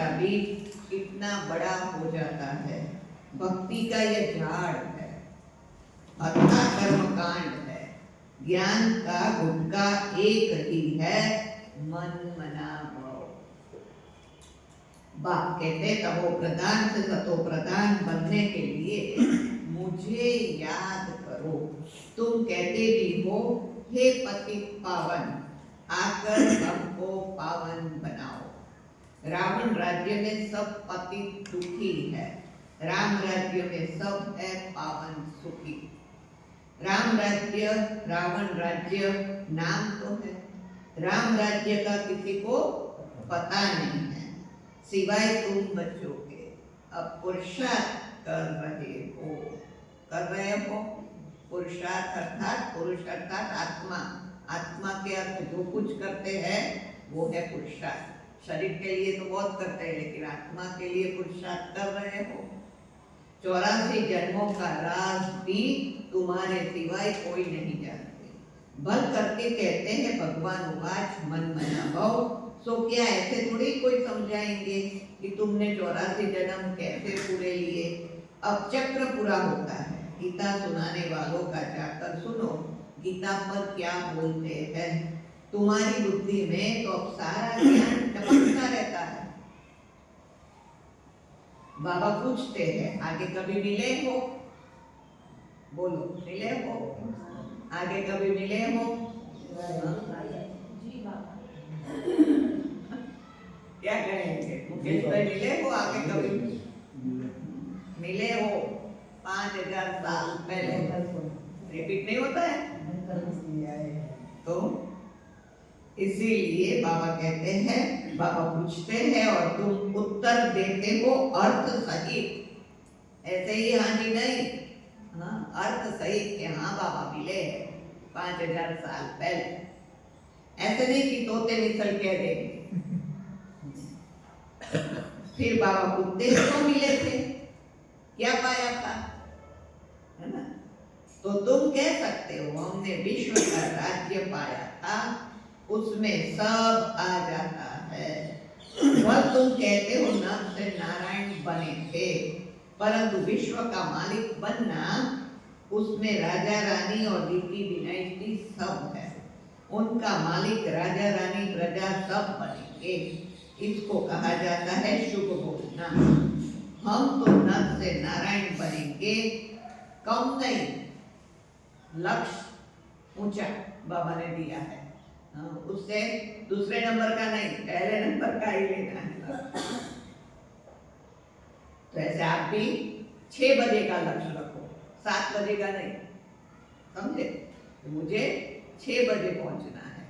बच्चा भी कितना बड़ा हो जाता है। भक्ति का यह झाड़ है, अथा कर्मकांड है, ज्ञान का गुटका एक ही है, मन मना भाव। बाप कहते तमो प्रधान से सतो प्रधान बनने के लिए मुझे याद करो। तुम कहते भी हो हे पतित पावन, आकर हमको पावन बनाओ। रावण राज्य में सब पतित दुखी है, राम राज्य में सब है पावन सुखी। राम राज्य रावण राज्य नाम तो है, राम राज्य का किसी को पता नहीं है सिवाय तुम बच्चों के। अब पुरुषार्थ कर रहे हो। पुरुषार्थ अर्थात पुरुष अर्थात आत्मा। आत्मा के अर्थ जो कुछ करते हैं वो है पुरुषार्थ। शरीर के लिए तो बहुत करते हैं, लेकिन आत्मा के लिए पुरुषार्थ कर रहे हो। 84 जन्मों का राज भी तुम्हारे सिवाय कोई नहीं जानते। भल करके कहते हैं भगवान उवाच मन मना भव। सो क्या ऐसे थोड़ी कोई समझाएंगे कि तुमने 84 जन्म कैसे पूरे लिए। अब चक्र पूरा होता है। गीता सुनाने वालों का जाकर सुनो, गीता पर क्या बोलते हैं। तुम्हारी बुद्धि में तो अब सारा ज्ञान टपकता रहता है। बाबा पूछते हैं आगे कभी मिले हो? बोलो, मिले हो? आगे कभी मिले हो? जी बाबा। क्या कहेंगे? मुकेश भाई मिले हो? आगे कभी मिले हो? 5000 साल पहले। रिपीट नहीं होता है तो इसीलिए बाबा कहते हैं, बाबा पूछते हैं और तुम उत्तर देते हो अर्थ सहित। ऐसे ही हाँ जी नहीं, हाँ अर्थ सहित के हाँ बाबा मिले 5000 साल पहले। ऐसे नहीं कि तोते निकल कह देंगे। फिर बाबा कुत्ते को मिले थे, क्या पाया था, है ना? तो तुम कह सकते हो हमने विश्व का राज्य पाया था, उसमें सब आ जाता है। वह तुम कहते हो नर से नारायण बने थे, परंतु विश्व का मालिक बनना, उसमें राजा रानी और रीति विनयती सब है। उनका मालिक राजा रानी प्रजा सब बनेंगे। इसको कहा जाता है शुभ घोषणा। हम तो नर से नारायण बनेंगे, कम नहीं, लक्ष्य ऊंचा बाबा ने दिया है। उससे दूसरे नंबर का नहीं, पहले नंबर का ही लेना है। तो ऐसे आप भी 6 बजे का लक्ष्य रखो, 7 बजे का नहीं, समझे? तो मुझे 6 बजे पहुंचना है।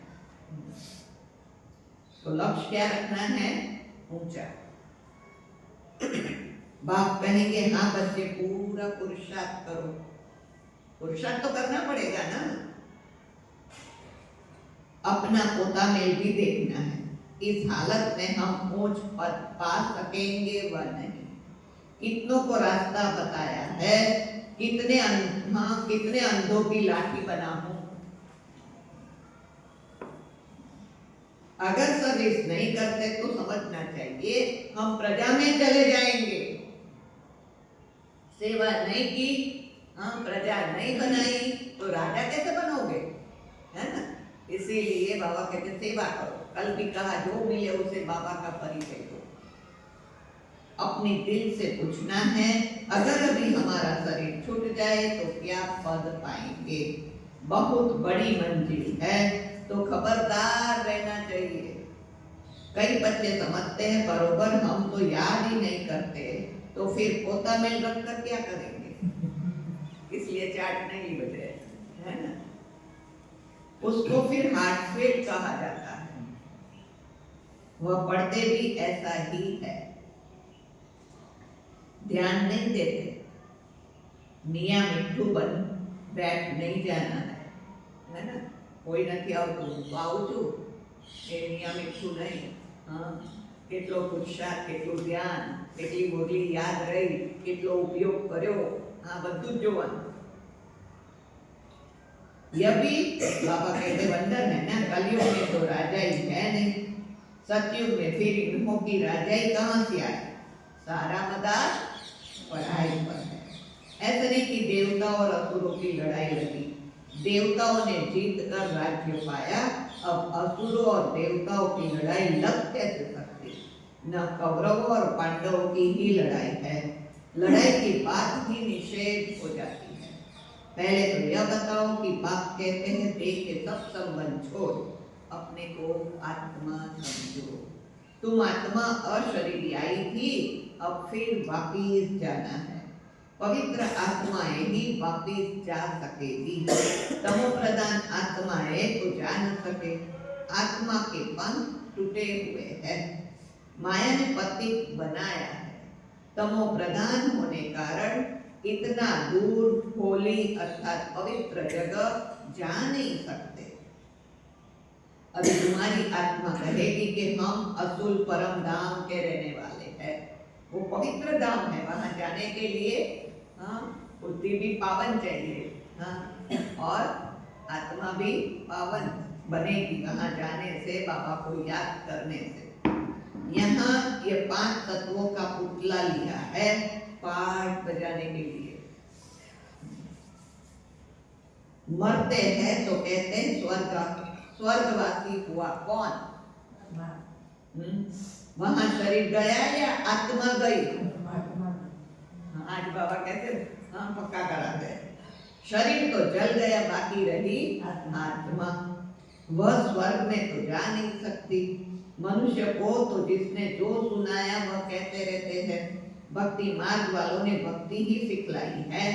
तो लक्ष्य क्या रखना है? ऊंचा। बाप कहेंगे हाँ बच्चे पूरा पुरुषार्थ करो। पुरुषार्थ तो करना पड़ेगा ना। अपना पोता मेल भी देखना है। इस हालत में हम ऊंच पद पा सकेंगे व नहीं। कितनों को रास्ता बताया है, कितने अंधों की लाठी बना हूं। अगर सर्विस नहीं करते तो समझना चाहिए हम प्रजा में चले जाएंगे। सेवा नहीं की, हम प्रजा नहीं बनाई तो राजा कैसे बनोगे, है ना? इसीलिए बाबा कहते सेवा करो। कल भी कहा जो मिले उसे बाबा का परिचय दो। अपने दिल से पूछना है, अगर अभी हमारा शरीर छूट जाए तो क्या पद पाएंगे। बहुत बड़ी मंजिल है तो खबरदार रहना चाहिए। कई बच्चे समझते हैं बरोबर, हम तो याद ही नहीं करते, तो फिर पोता मेल रखकर क्या करेंगे। इसलिए चाट नहीं बजे, है ना? उसको फिर हार्ट फेल कहा जाता है। वह पढ़ते भी ऐसा ही है, ध्यान नहीं देते। मियाँ मिट्ठू बन बैठ नहीं जाना है ना? कोई નથી આવતું હું આવું છું એ મિયાँ મિઠ્ઠુ નહીં। हाँ, કેટલો પુરુષાર્થ, કેટલું જ્ઞાન, કેટલી મોટી યાદ રહી, કેટલો ઉપયોગ કર્યો, આ બધું જ જોવાનું। यह भी बाबा कहते वंदन है ना, कलयुग में तो राजा ही है नहीं, सतयुग में फिर इन्हों की राजाई कहाँ से आई? सारा मदार पढ़ाई पर है। ऐसा नहीं कि देवताओं और असुरों की लड़ाई लगी, देवताओं ने जीत कर राज्य पाया। अब असुरों और देवताओं की लड़ाई लग कैसे सकती? न कौरवों और पांडवों की ही लड़ाई है, लड़ाई की बात ही निषेध हो जाती है। पहले तो यह बताओ कि बाप कहते हैं देह के सब संबंध छोड़ अपने को आत्मा समझो। तुम आत्मा अशरीरी आई थी, अब फिर वापिस जाना है। पवित्र आत्माएं ही वापिस जा सकेगी। तमो प्रधान आत्माएं तो जा न सके, आत्मा के पंख टूटे हुए हैं। माया ने पतित बनाया है, तमो प्रधान होने कारण इतना दूर होली अर्थात पवित्र जगह जा नहीं सकते। अभी तुम्हारी आत्मा कहेगी कि हम असुल परम धाम के रहने वाले हैं, वो पवित्र धाम है, वहां जाने के लिए बुद्धि भी पावन चाहिए, और आत्मा भी पावन बनेगी वहां जाने से, बाबा को याद करने से। यहाँ ये 5 तत्वों का पुतला लिया है पाठ बजाने के लिए। मरते हैं तो कहते हैं स्वर्गवासी हुआ कौन? वहां शरीर गया या आत्मा गई? आज बाबा कैसे पक्का कराते हैं, शरीर तो जल गया, बाकी रही आत्मा। वह स्वर्ग में तो जा नहीं सकती। मनुष्य को तो जिसने जो सुनाया वह कहते रहते हैं। भक्ति मार्ग वालों ने भक्ति ही सिखलाई है,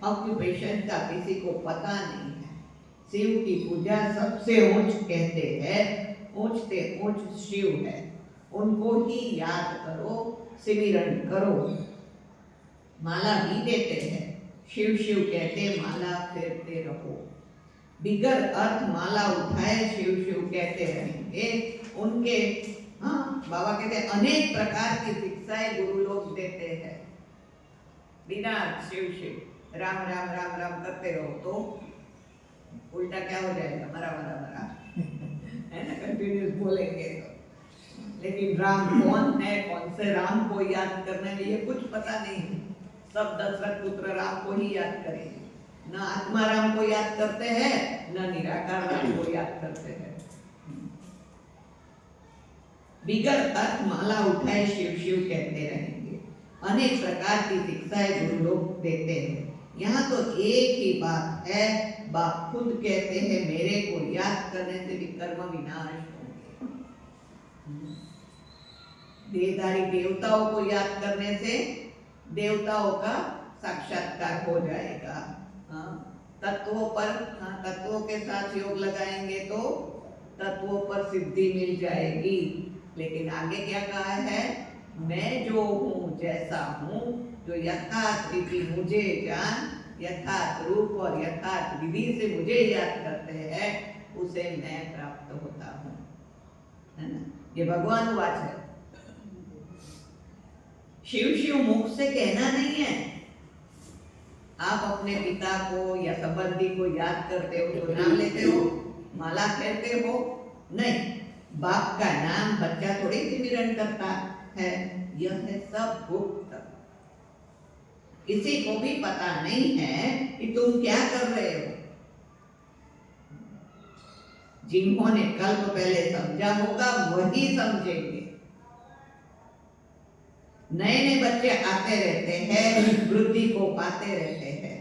ऑक्यूपेशन का किसी को पता नहीं है। शिव की पूजा सबसे ऊंच कहते हैं, ऊंचते ऊंच शिव है, उनको ही याद करो, सिमरन करो। माला भी देते हैं, शिव शिव कहते माला फेरते रहो। बिगर अर्थ माला उठाए शिव शिव कहते रहेंगे। उनके बाबा कहते हैं अनेक प्रकार की शिक्षाएं गुरु लोग देते हैं। बिना शिव शिव राम राम राम राम करते रहो तो उल्टा क्या हो जाएगा? मरा मरा मरा है ना, कंटिन्यूस बोलेंगे तो। लेकिन राम कौन है, कौन से राम को याद करने में ये कुछ पता नहीं है। सब दशरथ पुत्र राम को ही याद करेंगे, न आत्मा राम को याद करते हैं, न निराकार राम को याद करते हैं। बिगर अर्थ माला उठाए शिव शिव कहते रहेंगे। अनेक प्रकार की शिक्षाएं गुरु लोग देते हैं। यहाँ तो एक ही बात है, बाप खुद कहते हैं मेरे को याद करने से भी कर्म विनाश होंगे। देहधारी देवताओं को याद करने से देवताओं का साक्षात्कार हो जाएगा। तत्वों पर तत्वों के साथ योग लगाएंगे तो तत्वों पर सिद्धि मिल जाएगी। लेकिन आगे क्या कहा है? मैं जो हूँ जैसा हूँ, जो यथार्थ रीति मुझे जान, यथार्थ रूप और यथार्थ विधि से मुझे याद करते हैं, उसे मैं प्राप्त होता हूँ, है ना? ये भगवान वाच है। शिव शिव मुख से कहना नहीं है। आप अपने पिता को या संबंधी को याद करते हो तो नाम लेते हो, माला फेरते हो, नहीं। बाप का नाम बच्चा थोड़ी सिमरन करता है, यह है सब गुप्त। किसी को भी पता नहीं है कि तुम क्या कर रहे हो। जिन्होंने कल्प पहले समझा होगा वही समझेंगे। नए नए बच्चे आते रहते हैं, वृद्धि को पाते रहते हैं।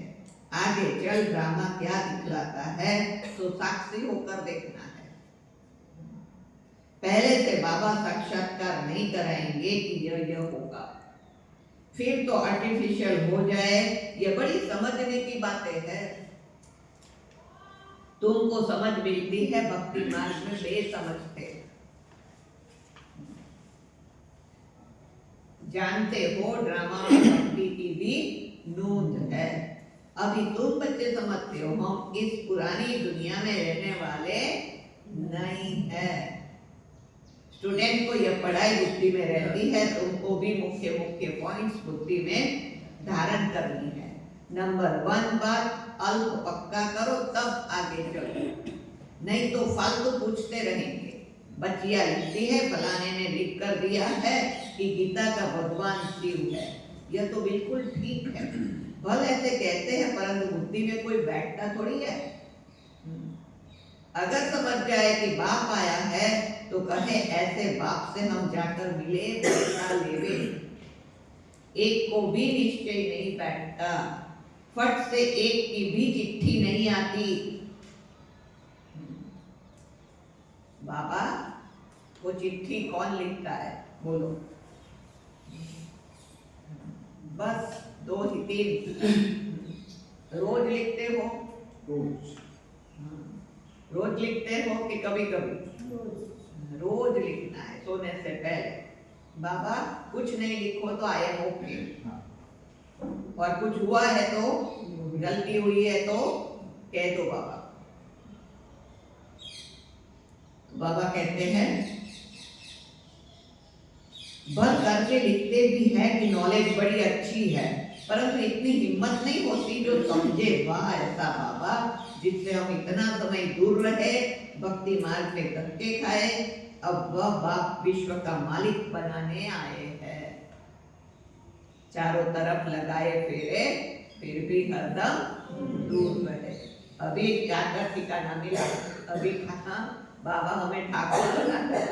आगे चल ड्रामा क्या दिखलाता है तो साक्षी होकर देखना है। पहले से बाबा साक्षात्कार नहीं कराएंगे कि यह होगा, फिर तो आर्टिफिशियल हो जाए। ये बड़ी समझने की बातें हैं। तुमको समझ मिलती है भक्ति मार्ग में, बेसमझते जानते हो ड्रामा में भक्ति की भी नूंद है। अभी तुम बच्चे समझते हो हम इस पुरानी दुनिया में रहने वाले नहीं है। स्टूडेंट को यह पढ़ाई बुद्धि में रहती है, तो उनको भी मुख्य मुख्य पॉइंट्स बुद्धि में धारण करनी है। नंबर 1 बात अल्प पक्का करो, तब आगे चलो, नहीं तो फालतू पूछते रहेंगे। बच्चियां लिखती है फलाने ने लिख कर दिया है कि गीता का भगवान शिव है। यह तो बिल्कुल ठीक है, भले ऐसे कहते हैं, परंतु बुद्धि में कोई बैठता थोड़ी है। अगर समझ जाए कि बाप आया है तो कहे ऐसे बाप से हम जाकर मिले, पैसा लेवे। एक को भी निश्चय नहीं बैठता, फट से एक की भी चिट्ठी नहीं आती। बाबा वो चिट्ठी कौन लिखता है बोलो? बस 2 ही 3 रोज लिखते हो? रोज लिखते हो कि कभी कभी? रोज लिखना है सोने से पहले। बाबा कुछ नहीं लिखो तो आई एम ओके, और कुछ हुआ है तो, गलती हुई है तो कह दो बाबा। बाबा कहते हैं भर करके लिखते भी है कि नॉलेज बड़ी अच्छी है, परंतु इतनी हिम्मत नहीं होती जो समझे वाह ऐसा बाबा जिससे हम इतना समय दूर रहे, भक्ति मार्ग में धक्के खाए, अब वह बाप विश्व का मालिक बनाने आए हैं। चारों तरफ लगाए फेरे, फिर भी हरदम दूर रहे। अभी जाकर ठिकाना मिला, अभी कहा बाबा हमें ठाकुर बनाते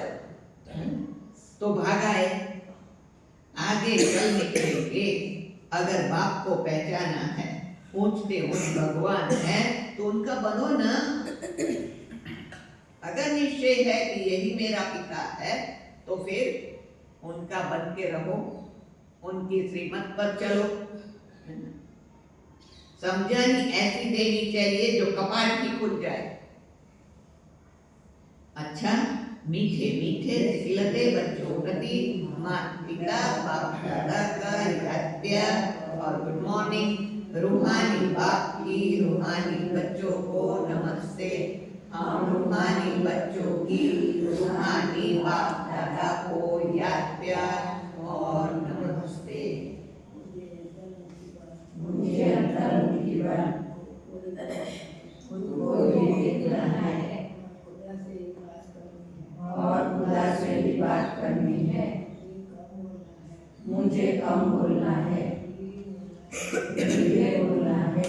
तो भाग आए, आगे चल निकलेंगे। अगर बाप को पहचाना है, पूछते उन भगवान है तो उनका बनो ना। अगर निश्चय है कि यही मेरा पिता है तो फिर उनका बन के रहो, उनकी श्रीमत पर चलो। समझानी ऐसी देनी चाहिए जो कपाट ही खुल जाए। अच्छा, मीठे मीठे सिलते बच्चों प्रति माता पिता बाप दादा का याद प्यार और गुड मॉर्निंग। रूहानी बाप की रूहानी बच्चों को नमस्ते। हम रूहानी बच्चों की रूहानी बाप दादा को याद प्यार और नमस्ते। मुझे धर्म की बात है और खुदा से भी बात करनी है। मुझे कम बोलना है, धीरे बोलना है,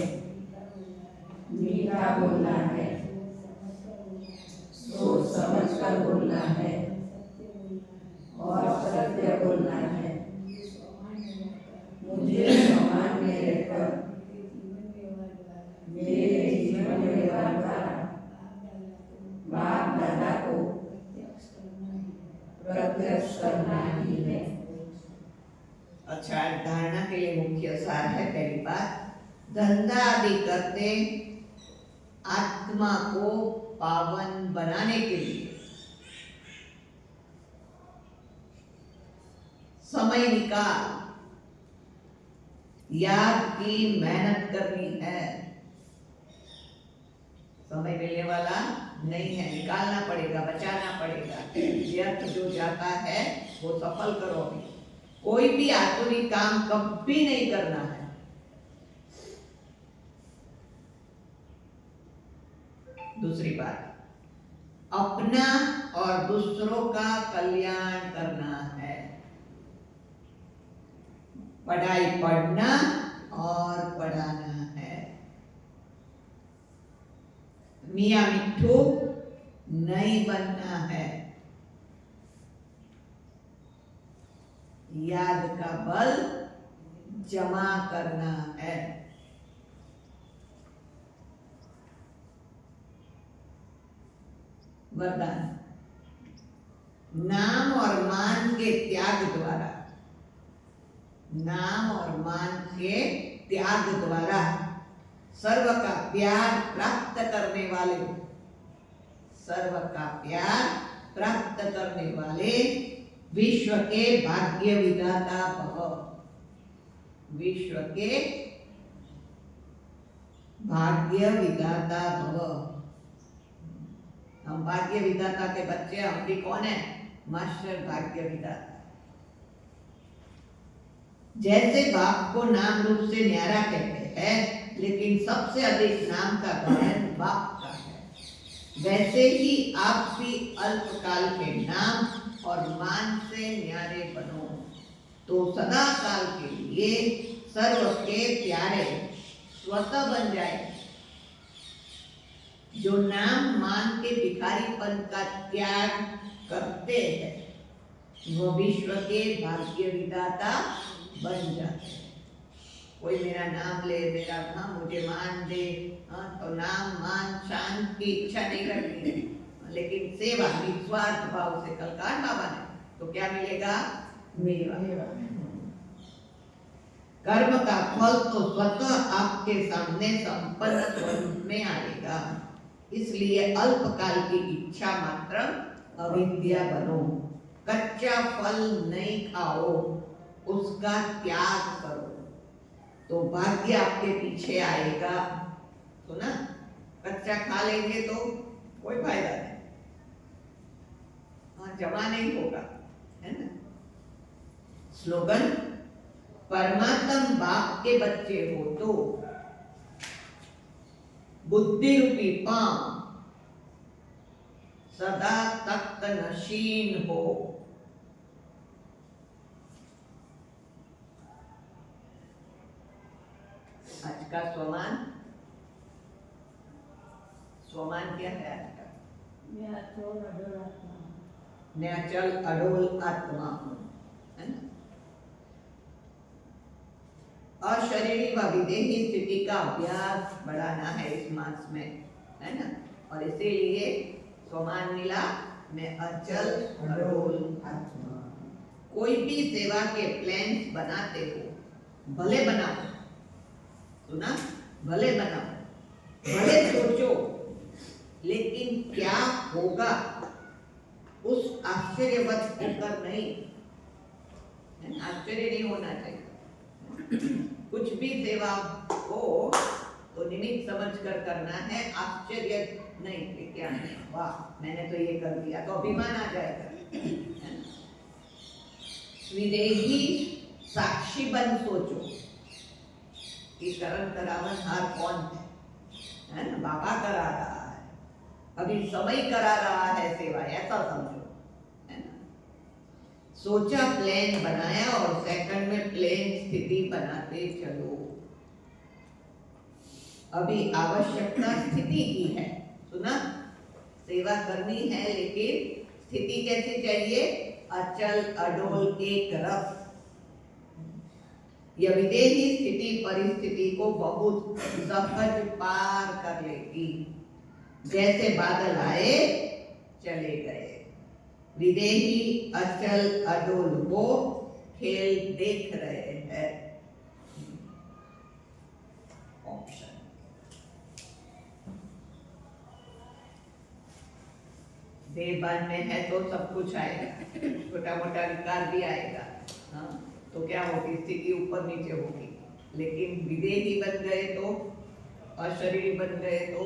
मीठा बोलना है, सोच समझ कर बोलना है और सत्य बोलना है। मुझे समाज में रहकर मेरे जीवन व्यवहार द्वारा बाप दादा को प्रत्यक्ष करना ही है। अच्छा, धारणा के लिए मुख्य सार है। पहली बात, धंधा आदि करते आत्मा को पावन बनाने के लिए समय निकाल, याद की मेहनत करनी है। समय मिलने वाला नहीं है, निकालना पड़ेगा, बचाना पड़ेगा। व्यर्थ जो जाता है वो सफल करो। कोई भी आसुरी काम कभी नहीं करना है। दूसरी बात, अपना और दूसरों का कल्याण करना है। पढ़ाई पढ़ना और पढ़ाना है। मियां मिट्ठू नहीं बनना है। याद का बल जमा करना है। वरदान, नाम और मान के त्याग द्वारा, नाम और मान के त्याग द्वारा सर्व का प्यार प्राप्त करने वाले, सर्व का प्यार प्राप्त करने वाले विश्व के भाग्य विधाता भव। विश्व के भाग्य विधाता भव। हम भाग्य विधाता के बच्चे, हम भी कौन है? मास्टर भाग्य विधाता। जैसे बाप को नाम रूप से न्यारा कहते हैं, लेकिन सबसे अधिक नाम का गायन बाप का है। वैसे ही आप भी अल्पकाल के नाम और मान से न्यारे बनो, तो सदा काल के लिए सर्व के प्यारे स्वतः बन जाए। जो नाम मान के भिखारीपन का त्याग करते हैं वो विश्व के भाग्य विधाता बन जाते हैं। कोई मेरा नाम ले, मेरा हाँ मुझे मान दे, हाँ तो नाम मान शान की इच्छा नहीं करनी है, लेकिन सेवा निस्वार्थ भाव से कलकार बाबा ने तो क्या मिलेगा? मेवा। कर्म का फल तो स्वतः आपके सामने संपन्न स्वरूप में आएगा। इसलिए अल्पकाल की इच्छा मात्र अविद्या बनो, कच्चा फल नहीं खाओ, उसका त्याग करो तो भाग्य आपके पीछे आएगा। तो ना कच्चा खा लेंगे तो कोई फायदा नहीं, हाँ जमा नहीं होगा, है ना। स्लोगन, परमात्म बाप के बच्चे हो तो बुद्धि रूपी पांव सदा तख्त नशीन हो। आज का स्वमान, स्वमान क्या है आज का? मैं अचल अडोल आत्मा हूं, है ना। अशरीरी व विदेही स्थिति का अभ्यास बढ़ाना है इस मास में, है ना। और इसीलिए स्वमान मिला, मैं अचल अडोल आत्मा। कोई भी सेवा के प्लान्स बनाते हो, भले बनाओ, सुना, भले बनाओ, भले सोचो, लेकिन क्या होगा उस आश्चर्यवत होकर नहीं, आश्चर्य नहीं होना चाहिए। कुछ भी सेवा हो तो निमित्त समझ कर करना है, आश्चर्य नहीं कि क्या है, वाह मैंने तो ये कर दिया, तो अभिमान आ जाएगा। विदेही साक्षी बन सोचो कि करण करावन हार कौन है ना, बाबा करा रहा है, अभी समय करा रहा है सेवा, ऐसा समझो, है ना। सोचा, प्लान बनाया और सेकंड में प्लेन स्थिति बनाते चलो। अभी आवश्यकता स्थिति की है, सुना, सेवा करनी है लेकिन स्थिति कैसे चाहिए? अचल अडोल एक रस। यह विदेही स्थिति परिस्थिति को बहुत सहज पार कर लेगी, जैसे बादल आए चले गए। विदेही अचल अडोल वो खेल देख रहे हैं। ऑप्शन, देहभान में है तो सब कुछ आएगा, छोटा मोटा विकार भी आएगा, हाँ तो क्या होगी, स्थिति ऊपर नीचे होगी। लेकिन विदेही बन गए तो, अशरीरी बन गए तो,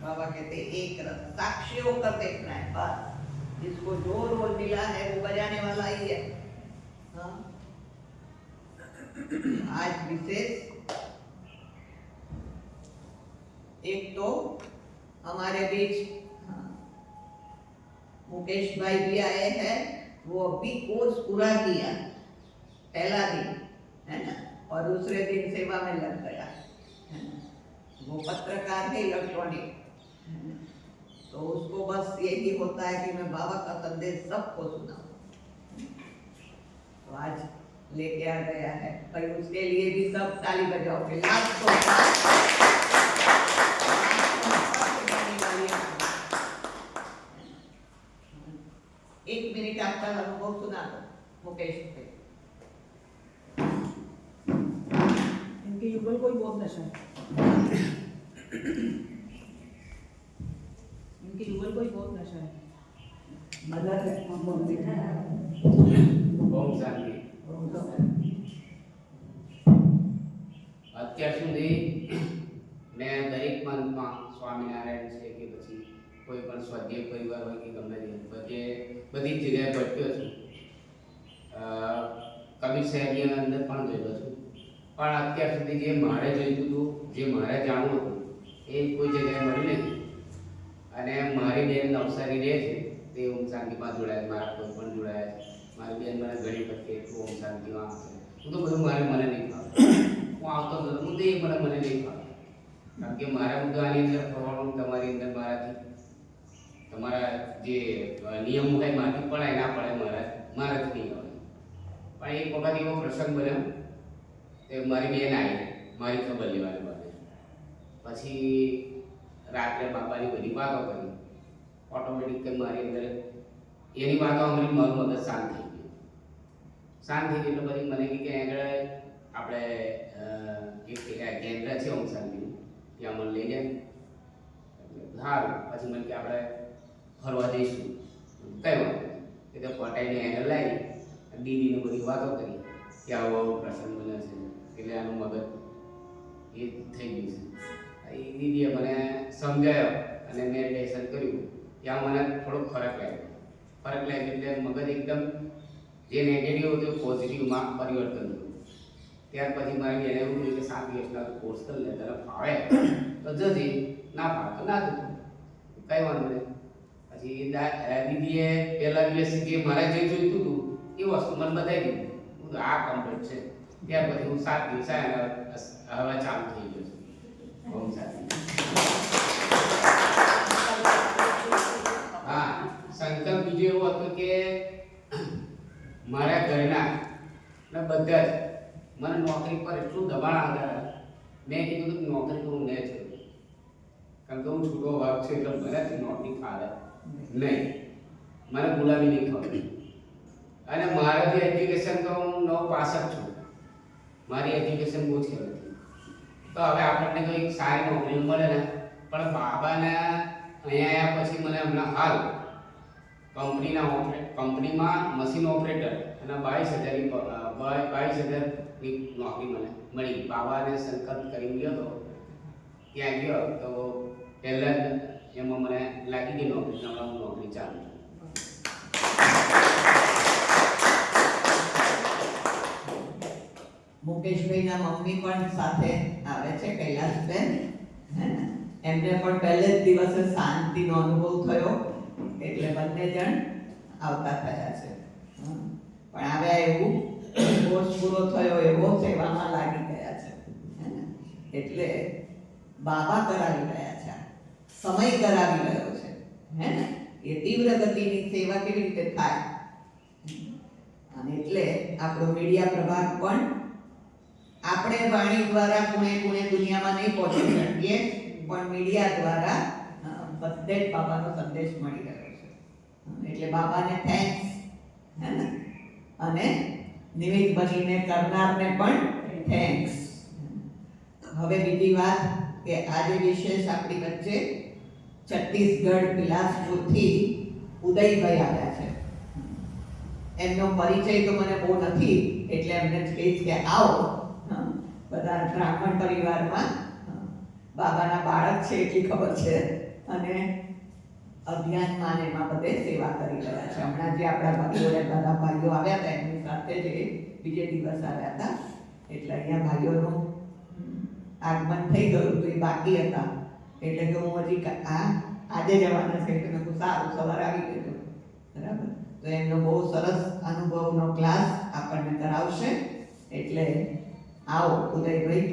बाबा कहते एक रस, साक्षी होकर देखना है बस। जिसको जो रोल मिला है वो बजाने वाला ही है, हाँ। आज विशेष एक तो हमारे बीच मुकेश भाई भी आए हैं, वो अभी कोर्स पूरा किया, पहला दिन, है ना, और दूसरे दिन सेवा में लग गया, है ना। वो पत्रकार है इलेक्ट्रॉनिक, तो उसको बस यही होता है कि मैं बाबा का संदेश सबको सुनाऊं, तो आज लेके आ गया है। पर उसके लिए भी सब ताली बजाओ के एक मिनट आपका अनुभव सुना दो मुकेश पे। इनके युगल कोई बहुत नशा है, इनके युगल कोई बहुत नशा है। मदद है बहुत सारी અત્યાર સુધી મેં દરેક મંથમાં સ્વામિનારાયણ છે કે પછી કોઈ પણ સ્વાધ્યાય પરિવાર હોય કે ગમે તે બધી જ જગ્યાએ ભટક્યો છું। કબીર સાહેબની અંદર પણ ગયેલો છું, પણ અત્યાર સુધી જે મારે જોઈતું હતું, જે મારે જાણવું હતું એ કોઈ જગ્યાએ મળ્યું નહીં। અને મારી બેન નવસારી રહે છે તે ઓમ શાંતિમાં જોડાયા, મારા કોઈ પણ જોડાયા છે. મારી બેન મને ઘણી વખત કે તું ઓમ શાંતિમાં આવશે. હું તો બધું મને નહીં ફાવે, હું આવતો હતો હું તો એ મને નહીં ફાવે. કારણ કે મારા મુદ્દો આની અંદર ફરવાનું, તમારી અંદર મારાથી તમારા જે નિયમો હોય માથી પડાય ના પડે મારાથી નહીં આવે. પણ એક વખત એવો પ્રસંગ બન્યો કે મારી બેન આવી મારી ખબર લેવાની માટે. પછી રાત્રે બાપાની બધી વાતો કરી, ઓટોમેટિક કે મારી અંદર એની વાતો સાંભળી મારું મગજ શાંત થઈ ગયું. શાંત થઈ ગયું એટલે પછી મને કે આગળ આપણે એક કેન્દ્ર છે ઓમ શાંતિનું, ત્યાં મને લઈ જાય. સારું, પછી મને કે આપણે ફરવા જઈશું. કઈ વાત કે તે પટાઈને એંગલ લાવી દીદીને બધી વાતો કરી કે આવો પ્રસંગ બન્યો છે, એટલે આનું મગજ એ થઈ ગયું છે. એ દીદીએ મને સમજાયો અને મેડિટેશન કર્યું. ત્યાં મને થોડોક ફરક લાગ્યો એટલે મગજ એકદમ જે નેગેટિવ હતું પોઝિટિવમાં પરિવર્તન થયું. ત્યાર પછી મારી બેને એવું કહ્યું કે 7 દિવસના કોર્સ કરી લે, તને ફાવે તો જજે, ના ફાવે તો ના જતો, કઈ વાંધો નહીં. પછી દીદીએ પહેલા દિવસ સુધી મારે જે જોઈતું હતું એ વસ્તુ મને બતાવી દીધી. હું તો આ કમ્પ્લીટ છે. ત્યાર પછી હું 7 દિવસ હવે ચાલુ થઈ ગયો છું ઓમ શાંતિ. હા, સંકલ્પ બીજો એવો હતો કે મારા ઘરના ને બધા જ મને નોકરી પર એટલું દબાણ આવતા. મેં કીધું કે નોકરી તો હું નહીં જ કરું, કારણ કે હું છૂટો ભાગ છું એટલે મને નોકરી ફાવે નહીં, મને ગુલામી નહીં ખબર. અને મારા જે એજ્યુકેશન તો હું 9 પાસ જ છું, મારી એજ્યુકેશન બહુ જ નથી. તો હવે આપણને કોઈ સારી નોકરી મળે ને, પણ બાબાને અહીંયા આવ્યા પછી મને હમણાં હાલ કંપનીમાં મશીન ઓપરેટર અને 22,000ની નોકરી મને મળી. બાબાને સંકલ્પ કરી ગયો હતો, ત્યાં ગયો તો પહેલા જ એમાં મને લાગી ગઈ નોકરી. હમણાં હું નોકરી ચાલુ છું. મુકેશભાઈના મમ્મી પણ સાથે આવે છે, કૈલાસબેન. એમને પણ પહેલે જ દિવસે શાંતિનો અનુભવ થયો એટલે બંને જણ આવતા થયા છે. પણ આવ્યા એવું કોર્સ પૂરો થયો એવો સેવામાં લાગી ગયા છે. એટલે બાબા કરાવી રહ્યા છે, સમય કરાવી રહ્યો છે. હે ને, એ તીવ્ર ગતિની સેવા કેવી રીતે થાય. અને એટલે આપણો મીડિયા પ્રભાગ પણ આપણે વાણી દ્વારા ખૂણે ખૂણે દુનિયામાં નહીં પહોંચી શકીએ, પણ મીડિયા દ્વારા બધે જ બાબાનો સંદેશ મળી રહ્યો છે. એટલે બાબાને થેન્ક્સ, હે ને, અને નિમિત્ત બનીને કરનારને પણ થેન્ક્સ. હવે બીજી વાત કે આજે વિશેષ આપણી વચ્ચે છત્તીસગઢ બિલાસપુરથી ઉદયભાઈ આવ્યા છે. એમનો પરિચય તો મને બહુ નથી એટલે એમને જ કહીશ કે આવો. બધા બ્રાહ્મણ પરિવારમાં બાબાના બાળક છે એટલી ખબર છે, અને અભિયાનમાં એમાં બધે સેવા કરી રહ્યા છે. હમણાં જે આપણા ભાઈઓને બધા ભાઈઓ આવ્યા હતા એમની સાથે જ બીજે દિવસ આવ્યા હતા, એટલે અહીંયા ભાઈઓનું આગમન થઈ ગયું તો એ બાકી હતા. એટલે કે હું હજી આજે જવાના છે એટલે મેં સારું સવારે આવી ગયો. બરાબર, તો એમનો બહુ સરસ અનુભવનો ક્લાસ આપણને કરાવશે. એટલે આવો ઉદયભાઈ.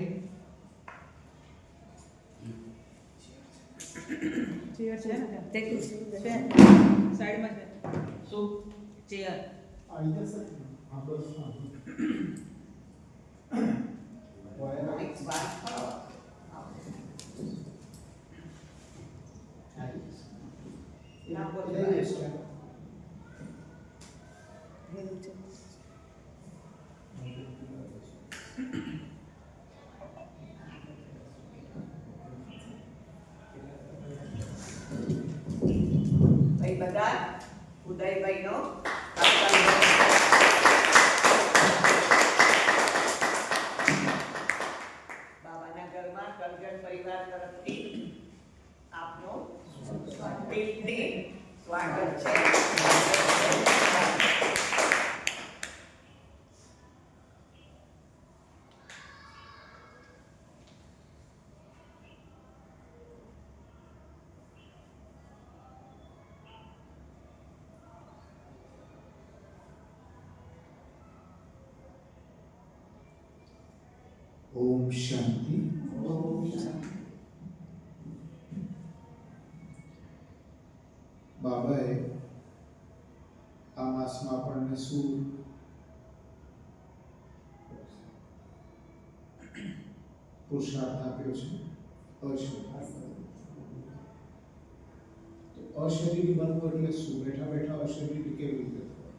ચેર છે ને તે છે સાઈડમાં છે શું ચેર આઈડિયા સર આપણો એક વાત કરો. ના બોલો. ભાઈ બધા ઉદયભાઈનો બાબાના ઘરમાં કરજણ પરિવાર તરફથી આપનો દિલથી સ્વાગત છે. ઓમ શાંતિ. બાબાએ આ માસમાં આપણને શું પુરુષાર્થ આપ્યો છે? અશરીરી બનવું એટલે શું? બેઠા બેઠા અશરીરી કેવી રીતે થવાય?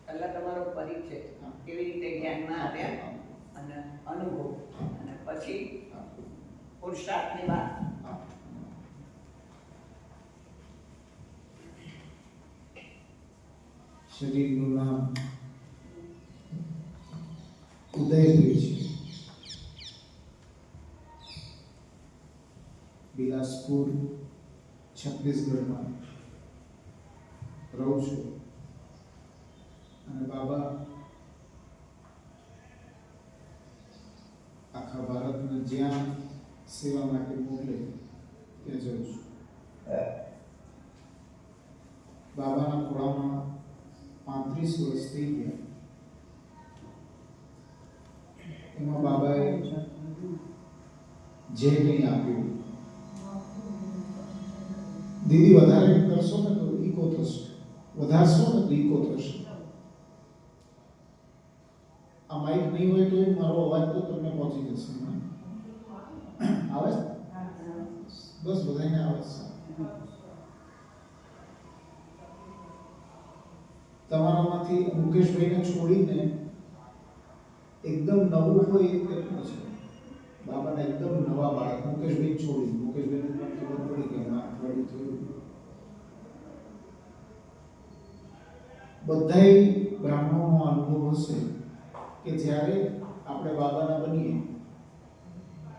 પહેલા તમારો પરિચય કેવી રીતે જ્ઞાનમાં આવ્યા અને અનુભવ અને પછી પુરુષાર્થની વાત. શરીરનું નામ ઉદયભાઈ છે. બિલાસપુર છત્તીસગઢમાં રહું છું અને બાબા આખા ભારતને જ્યાં સેવા માટે મોકલે ત્યાં જઉં છું. બાબાના ખોળામાં 35 વર્ષ થઈ ગયા. એમાં બાબાએ જે કંઈ આપ્યું, દીદી વધારે કરશો ને તો ઈકો થશે, વધારશો ને તો ઈકો થશે. આ માઇક નહીં હોય તો મારો અવાજ તો તમને પહોંચી જશે. આવે બસ બધાને આવે છે. તમારામાંથી મુકેશભાઈને છોડીને એકદમ નવું હોય એ કેટલું છે? બાબાના એકદમ નવા બાળક મુકેશભાઈ છોડી, મુકેશભાઈને પણ ખબર પડી કે ના અઠવાડિયું થયું. બધાય બ્રાહ્મણોનો અનુભવ હશે કે જ્યારે આપણે બાબાના બનીએ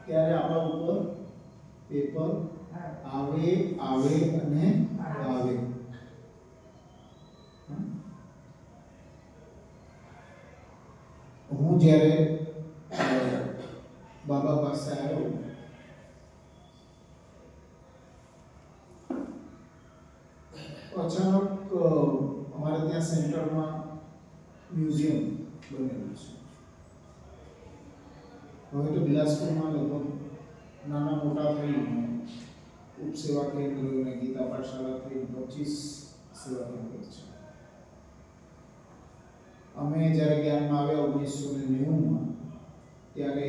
ત્યારે આપણા ઉપર પેપર આવે આવે અને આવે. હું જ્યારે બાબા પાસે આવ્યો અચાનક અમારે ત્યાં સેન્ટરમાં મ્યુઝિયમ બનેલું છે. હવે તો બિલાસપુરમાં લગભગ નાના મોટા થઈને ઉપસેવા કેન્દ્ર અને ગીતા પાઠશાળા થઈ 25 સેવા કેન્દ્ર છે. અમે જ્યારે જ્ઞાનમાં આવ્યા 1990માં ત્યારે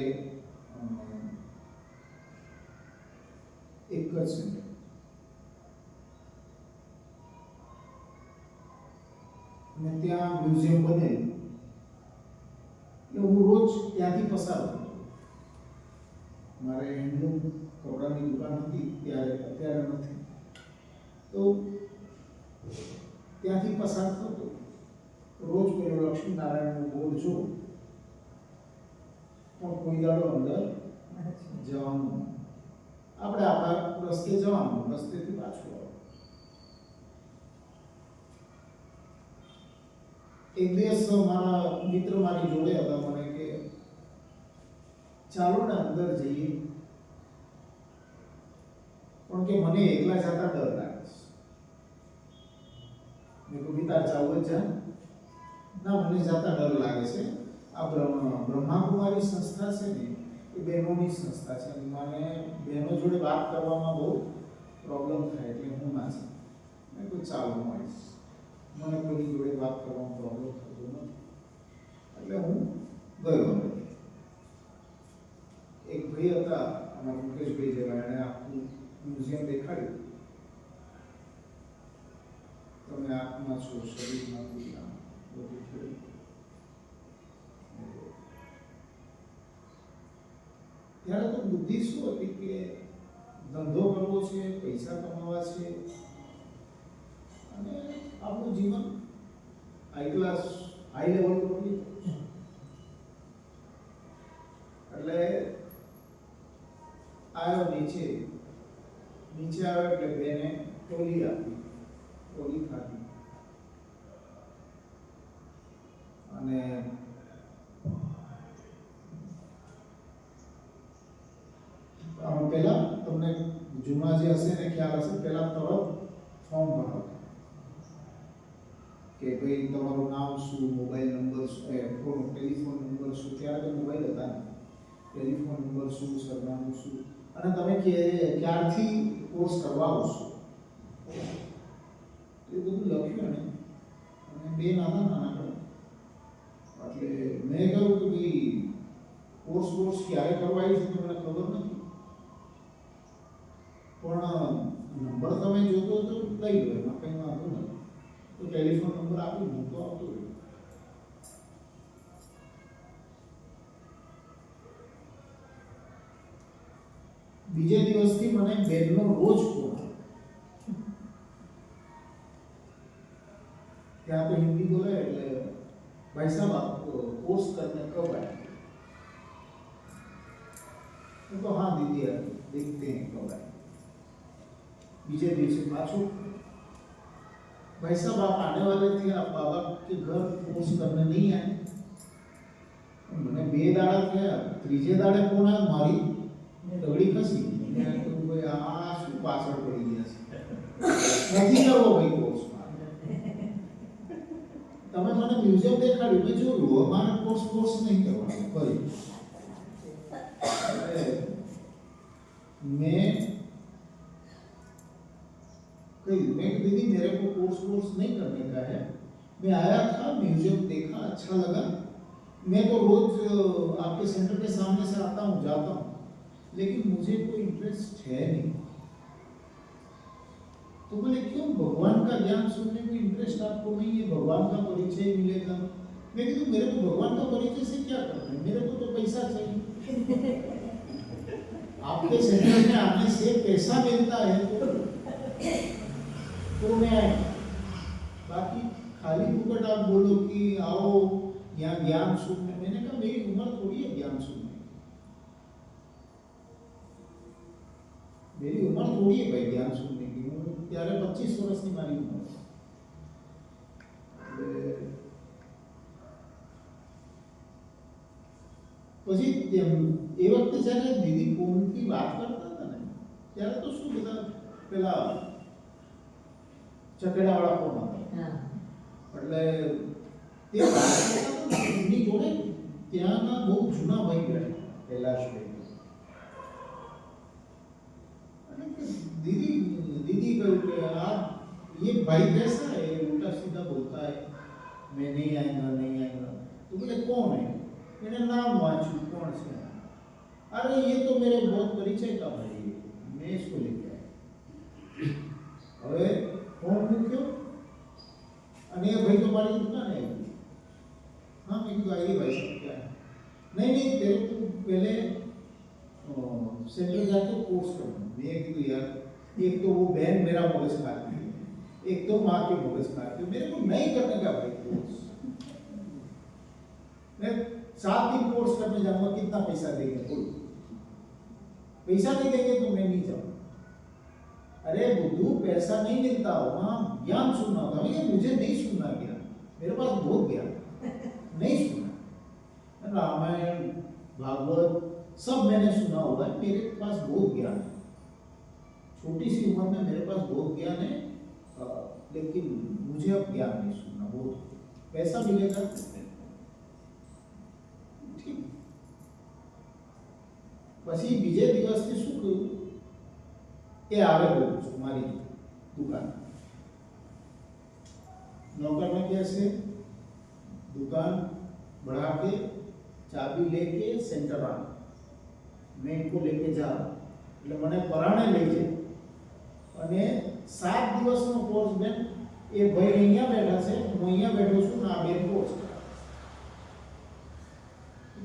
એક જ સેન્ટર અને ત્યાં મ્યુઝિયમ બનેલું એટલે હું રોજ ત્યાંથી પસાર થતો. મારે હેન્ડલૂમ કપડાની દુકાન હતી ત્યારે, અત્યારે નથી, તો ત્યાંથી પસાર થતો. રોજ પેલો લક્ષ્મીનારાયણનો બોર્ડ જો પણ કોઈ દાડો અંદર જવાનું, આપણે આપણા રસ્તે જવાનું, રસ્તેથી પાછું આવવાનું. એક દિવસ મારા મિત્ર મારી જોડે હતા, મને કે ચાલો ને અંદર જઈએ, પણ કે મને એકલા જતા ડર લાગે છે. મેં કહ્યું તાર ચાલુ જ જા. ના, મને જતા ડર લાગે છે. આ બ્રહ્માકુમારી સંસ્થા છે ને એ બહેનોની સંસ્થા છે અને મને બહેનો જોડે વાત કરવામાં બહુ પ્રોબ્લેમ થાય એટલે હું ના છું. મેં કહ્યું ચાલો હું આવીશ, મને કોઈની જોડે વાત કરવામાં પ્રોબ્લેમ થતો નથી. એટલે હું ગયો. એક ભાઈ હતા અમારા મુકેશભાઈ જેવા, એણે આખું મ્યુઝિયમ દેખાડ્યું. તમે આત્મા છો, શરીરમાં બધું થયું. ત્યારે તો બુદ્ધિ શું હતી કે ધંધો કરવો છે, પૈસા કમાવા છે અને આપણું જીવન હાઈ ક્લાસ, હાઈ લેવલ પર લીધું. એટલે આવ્યો નીચે આવ્યો એટલે બેને ટોલી આપી, ટોલી ખાધી અને પહેલા તમને જૂના જે હશે ને ખ્યાલ હશે, પહેલા તરત ફોર્મ ભરાવો કે ભાઈ તમારું નામ શું, મોબાઈલ નંબર શું, ટેલિફોન નંબર નંબર શું, ત્યારે તો મોબાઈલ હતા ને, ટેલિફોન નંબર શું, સરનામું શું, અને તમે ક્યારથી કોર્સ કરવા આવશો એ બધું લખ્યું ને. અને બે નાના નાના એટલે મેં કહ્યું કે ભાઈ કોર્સ ક્યારે કરવા આવી છે મને ખબર નથી, પણ નંબર તમે જોતો તો લઈ લો, એમાં કંઈ વાંધો નથી. તો ટેલિફોન નંબર આપી હું તો આવતો રહ્યો. બીજે દિવસથી મને બેનનો રોજ ફોન આવ્યો. ત્યાં તો हिंदी बोले એટલે भाई साहब आप कोर्स करने कब आए? तो हाँ दीदी देखते हैं कब आए. बीजे दिवसे पाछो भाई साहब आप आने वाले थे, आप बाबा के घर कोर्स करने नहीं आए. मैंने बे दाड़ा थया, त्रीजे दाड़े फोन आयो, मारी डगड़ी खसी. मैं तो भाई आ શું પાછળ પડી ગયા છે, નથી કરવો ભાઈ કોર્સ. તમે મને મ્યુઝિયમ દેખાડ્યું, મેં જોયું, અમારે કોર્સ નહીં કરવાનો ફરી. मैं दीदी मेरे को कोर्स नहीं करने का है, मैं आया था, म्यूजियम देखा, अच्छा लगा, मैं तो रोज आपके सेंटर के सामने से आता हूँ जाता हूँ, लेकिन मुझे कोई इंटरेस्ट है नहीं. तो बोले क्यों, भगवान का ज्ञान सुनने में इंटरेस्ट आपको नहीं है, भगवान का परिचय मिलेगा. मैं कहती मेरे को भगवान का परिचय से क्या करना है, मेरे को तो पैसा चाहिए. आपके सेंटर में आने से पैसा मिलता है तो मैं आया. बाकी खाली फुकट आप बोलो कि आओ यहाँ ज्ञान सुनने, मैंने कहा मेरी उम्र थोड़ी है ज्ञान सुनने, मेरी उम्र थोड़ी है भाई ज्ञान सुनने की. ત્યારે 25 વર્ષની મારી ઉંમર. પછી એ વખતે જ્યારે દીદી ફોનથી વાત કરતા હતા ને, ત્યારે તો શું બધા પેલા ચકેડાવાળા ફોન હતા, એટલે તે વાત કરતા હતા એમની જોડે ત્યાંના બહુ જૂના ભાઈ બેઠા, કૈલાશભાઈ. दीदी कहूँ कि आप ये भाई कैसा है, उल्टा सीधा बोलता है, मैं नहीं आएगा. तो बोले कौन है, मैंने नाम वाचू, कौन से? अरे ये तो मेरे बहुत परिचय का भाई है, मैं इसको लेके आया. अरे कौन क्यों? अरे भाई तो हमारी दुकान है. हाँ मैं तो आइए भाई साहब क्या है. नहीं तेरे को पहले सेंटर जाके कोर्स करना. मैं क्यों यार, एक तो वो बहन मेरा मगज खाती है, एक तो माँ के मगज खाती है, मेरे को नहीं करने का भाई कोर्स. मैं 7 दिन कोर्स करने जाऊंगा, कितना पैसा देंगे? कोई पैसा नहीं देंगे तो मैं नहीं जाऊंगा. अरे बुद्धू पैसा नहीं मिलता, वहाँ ज्ञान सुनना होगा. ये मुझे नहीं सुनना ज्ञान, मेरे पास बहुत ज्ञान नहीं सुनना. रामायण भागवत सब मैंने सुना हुआ है, मेरे पास बहुत ज्ञान है. छोटी सी उम्र में मेरे पास बहुत ज्ञान है, लेकिन मुझे अब ज्ञान नहीं सुनना. बहुत पैसा मिलेगा ठीक. પછી બીજે દિવસથી શું કહ્યું, એ આવે બોલું છું મારી દુકાન. नौकर में कैसे दुकान बढ़ा के चाबी लेके सेंटर आ, मैं इनको लेके जा એટલે મને પરાણે લઈ જાય અને 7 દિવસનો કોર્સ બેન એ ભાઈ અહીંયા બેઠા છે, હું અહીંયા બેઠો છું ને આ બેન કોર્સ.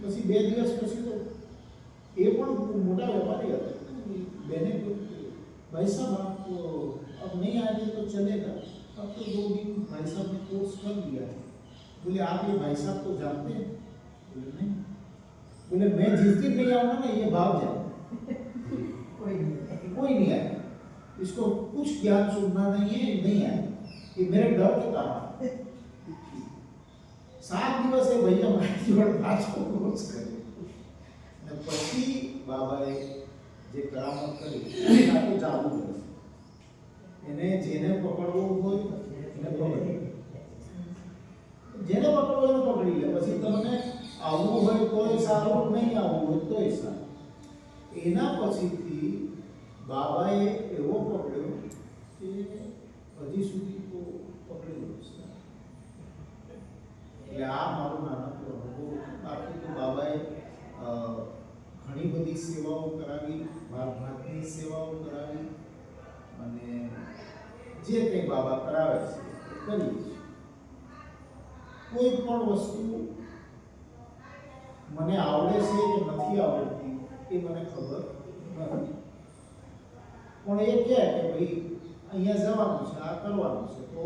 પછી 2 દિવસ પછી તો એ પણ મોટા વેપારી હતા. બેને કહ્યું भाई साहब आप अब नहीं आएंगे तो चलेगा, अब तो 2 दिन भाई साहब ने कोर्स कर लिया है. बोले आप ये भाई साहब को जानते हैं? बोले नहीं. बोले मैं जिस दिन नहीं आऊंगा ना ये भाग जाए. कोई नहीं आएगा, इसको कुछ ज्ञान सुनना नहीं है, नहीं आएगा. ये मेरे डर के कारण 7 દિવસ એ ભાઈ અમારી જોડે પાછો કોર્સ કર્યો અને પછી બાબાએ જે કરામત કરી આ તો ચાલુ કરશે. એને જેને પકડવું હોય એને પકડી, જેને પકડવું એને પકડી લે. પછી તમને આવવું હોય તોય સારું, નહીં આવવું હોય તોય સારું. એના પછીથી બાબાએ એવો પકડ્યો કે હજી સુધી તો પકડેલો છે. એટલે આ મારું નાનકડો અનુભવ. બાકી તો બાબાએ ઘણી બધી સેવાઓ કરાવી, ભાતની સેવાઓ કરાવી, અને જે કંઈ બાબા કરાવે છે એ કરીએ છીએ. કોઈ પણ વસ્તુ મને આવડે છે કે નથી આવડતી એ મને ખબર નથી, પણ એ કહે કે ભાઈ અહીંયા જવાનું છે, આ કરવાનું છે, તો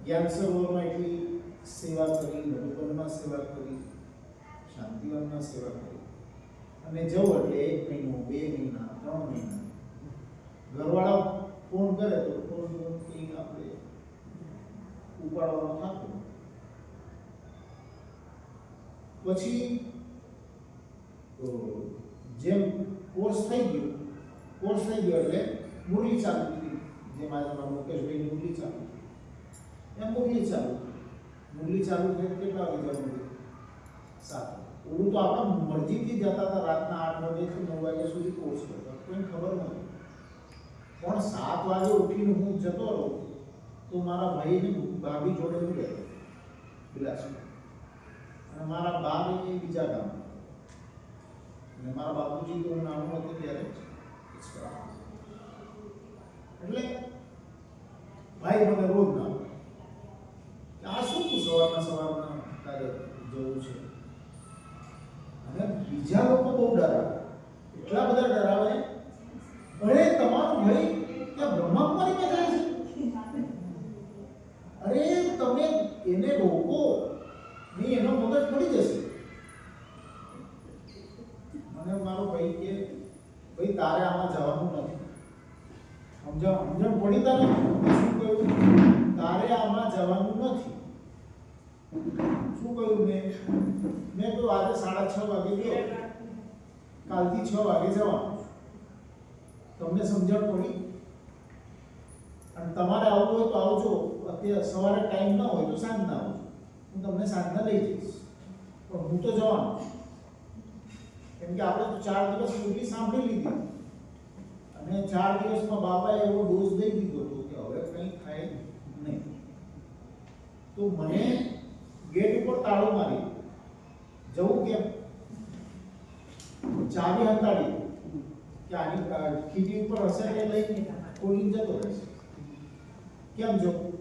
જ્ઞાન સરોવરમાં એટલી સેવા કરી, મધુબનમાં સેવા કરી, શાંતિવનમાં સેવા કરી, અને જવું એટલે 1 મહિનો, 2 મહિના, 3 મહિના. ઘરવાળા ફોન કરે તો ફોન કંઈ આપણે ઉપાડવાનો થતો. પછી જેમ કોર્સ થઈ ગયો એટલે મુરલી ચાલુ થઈ. જેમ આજે મારા મુકેશભાઈની મુરલી ચાલુ થઈ, એમ મુરલી ચાલુ થઈ. કેટલા વાગે જવાનું? 7. ઓલું તો આપણે મરજીથી જતા હતા, રાતના 8 વાગ્યાથી 9 વાગ્યા સુધી કોર્સ કરતા, કોઈ ખબર નથી. પણ 7 વાગે ઉઠીને હું જતો રહું તો મારા ભાઈને ભાભી જોડે હું રહેતો બિલાસપુર, અને મારા બા એ બીજા ગામ, અને મારા બાપુજી તો હું નાનો હતો ત્યારે expired. એટલે ભાઈ મને રોજ ના કે આ શું તું સવારના તારે જવું છે. અને બીજા લોકો બહુ ડરાવે, એટલા બધા ડરાવે, અરે તમારું ભાઈ ત્યાં બ્રહ્માકુમારીમાં જાય છે, અરે તમે એને રોકો નહીં, એનો મગજ પડી જશે. મને મારો ભાઈ કે ભાઈ તારે આમાં જવાનું નથી. સમજણ પડી તારે? શું કહ્યું? તારે આમાં જવાનું નથી. શું કહ્યું મેં કહ્યું આજે 6:30 વાગે ગયો, કાલથી 6 વાગે જવાનું. તમને સમજણ પડી? અને તમારે આવવું હોય તો આવજો, અત્યારે સવારે ટાઈમ ના હોય તો સાંજના આવજો, હું તમને સાંજના લઈ જઈશ, પણ હું તો જવાનું. કેમ કે આપણે તો 4 દિવસ સુધી સાંભળી લીધી, અને 4 દિવસમાં બાબાએ એવો ડોઝ દઈ દીધો હતો કે હવે કંઈ થાય નહીં. તો મને ગેટ ઉપર તાળો મારી જવું કેમ? ચાવી હંતાડી કે આની ખીટી ઉપર હશે એટલે લઈને ખોલીને જતો રહેશે. કેમ જવું?